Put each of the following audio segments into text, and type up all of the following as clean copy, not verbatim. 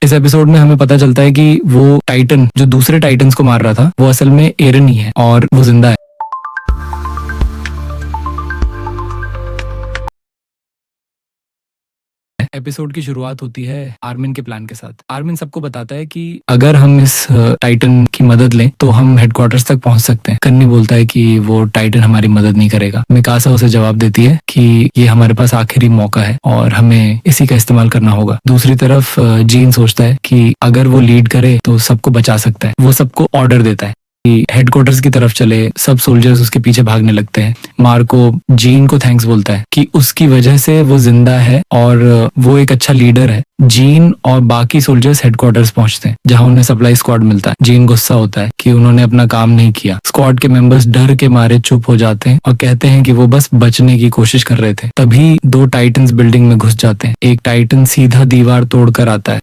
इस एपिसोड में हमें पता चलता है कि वो टाइटन जो दूसरे टाइटन्स को मार रहा था वो असल में एरन ही है और वो जिंदा है। एपिसोड की शुरुआत होती है आर्मिन के प्लान के साथ। आर्मिन सबको बताता है कि अगर हम इस टाइटन की मदद लें तो हम हेडक्वार्टर्स तक पहुंच सकते हैं। कन्नी बोलता है कि वो टाइटन हमारी मदद नहीं करेगा। मिकासा उसे जवाब देती है कि ये हमारे पास आखिरी मौका है और हमें इसी का इस्तेमाल करना होगा। दूसरी तरफ जीन सोचता है कि अगर वो लीड करे तो सबको बचा सकता है। वो सबको ऑर्डर देता है कि हेडक्वार्टर्स की तरफ चले। सब सोल्जर्स उसके पीछे भागने लगते हैं। मार्को जीन को थैंक्स बोलता है कि उसकी वजह से वो जिंदा है और वो एक अच्छा लीडर है। जीन और बाकी सोल्जर्स हेडक्वार्टर्स पहुंचते हैं जहां उन्हें सप्लाई स्क्वाड मिलता है। जीन गुस्सा होता है कि उन्होंने अपना काम नहीं किया। स्क्वाड के मेंबर्स डर के मारे चुप हो जाते हैं और कहते हैं कि वो बस बचने की कोशिश कर रहे थे। तभी दो टाइटन्स बिल्डिंग में घुस जाते हैं। एक टाइटन सीधा दीवार तोड़कर आता है।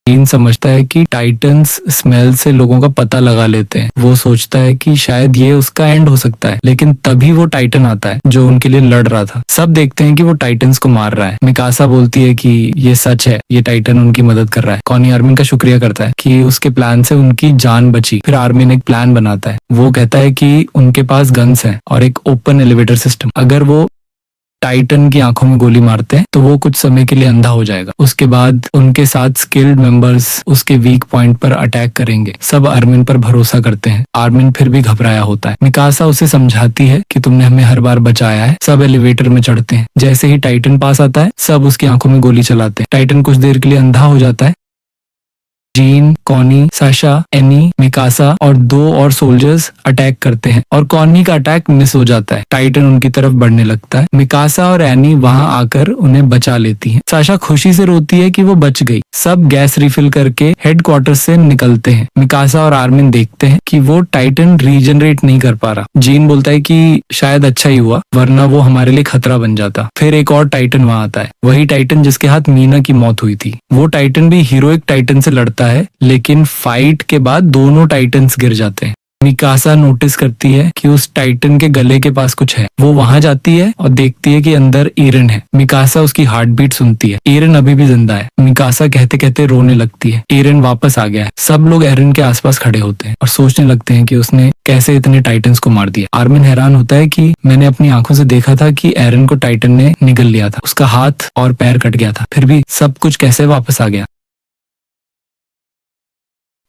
जीन समझता है कि टाइटन्स स्मेल से लोगों का पता लगा लेते हैं। वो सोचता है कि शायद ये उसका एंड हो सकता है, लेकिन तभी वो टाइटन आता है जो उनके लिए लड़ रहा था। सब देखते हैं कि वो टाइटन्स को मार रहा है। मिकासा बोलती है कि ये सच है, ये टाइटन उनकी मदद कर रहा है। कॉनी आर्मिन का शुक्रिया करता है कि उसके प्लान से उनकी जान बची। फिर आर्मिन एक प्लान बनाता है। वो कहता है कि उनके पास गन्स हैं और एक ओपन एलिवेटर सिस्टम। अगर वो टाइटन की आंखों में गोली मारते हैं तो वो कुछ समय के लिए अंधा हो जाएगा। उसके बाद उनके साथ स्किल्ड मेंबर्स उसके वीक पॉइंट पर अटैक करेंगे। सब आर्मिन पर भरोसा करते हैं। आर्मिन फिर भी घबराया होता है। मिकासा उसे समझाती है कि तुमने हमें हर बार बचाया है। सब एलिवेटर में चढ़ते हैं। जैसे ही टाइटन पास आता है सब उसकी आंखों में गोली चलाते हैं। टाइटन कुछ देर के लिए अंधा हो जाता है। Gene, Connie, Sasha, any, Mikasa और दो और सोल्जर्स अटैक करते हैं और कॉनी का अटैक मिस हो जाता है। टाइटन उनकी तरफ बढ़ने लगता है। मिकासा और एनी वहां आकर उन्हें बचा लेती हैं। साशा खुशी से रोती है कि वो बच गई। सब गैस रिफिल करके हेडक्वार्टर से निकलते हैं। मिकासा और आर्मिन देखते हैं कि वो टाइटन रीजनरेट नहीं कर पा रहा। जीन बोलता है कि शायद अच्छा ही हुआ, वरना वो हमारे लिए खतरा बन जाता। फिर एक और टाइटन वहां आता है, वही टाइटन जिसके हाथ मीना की मौत हुई थी। वो टाइटन भी हीरोइक टाइटन से लड़ता है, लेकिन फाइट के बाद दोनों टाइटन्स गिर जाते हैं। मिकासा नोटिस करती है कि उस टाइटन के गले के पास कुछ है। वो वहां जाती है और देखती है कि अंदर एरन है। मिकासा उसकी हार्ट बीट सुनती है। एरन अभी भी जिंदा है। मिकासा कहते कहते रोने लगती है। एरन वापस आ गया है। सब लोग एरन के आसपास खड़े होते हैं और सोचने लगते हैं कि उसने कैसे इतने टाइटन्स को मार दिया। आर्मिन हैरान होता है कि मैंने अपनी आंखों से देखा था कि एरन को टाइटन ने निगल लिया था। उसका हाथ और पैर कट गया था, फिर भी सब कुछ कैसे वापस आ गया।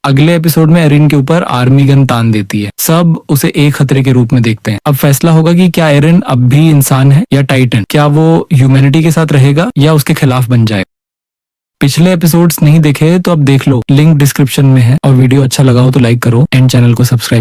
अगले एपिसोड में एरिन के ऊपर आर्मी गन तान देती है। सब उसे एक खतरे के रूप में देखते हैं। अब फैसला होगा कि क्या एरिन अब भी इंसान है या टाइटन। क्या वो ह्यूमैनिटी के साथ रहेगा या उसके खिलाफ बन जाए। पिछले एपिसोड्स नहीं देखे तो अब देख लो, लिंक डिस्क्रिप्शन में है। और वीडियो अच्छा लगा हो तो लाइक करो एंड चैनल को सब्सक्राइब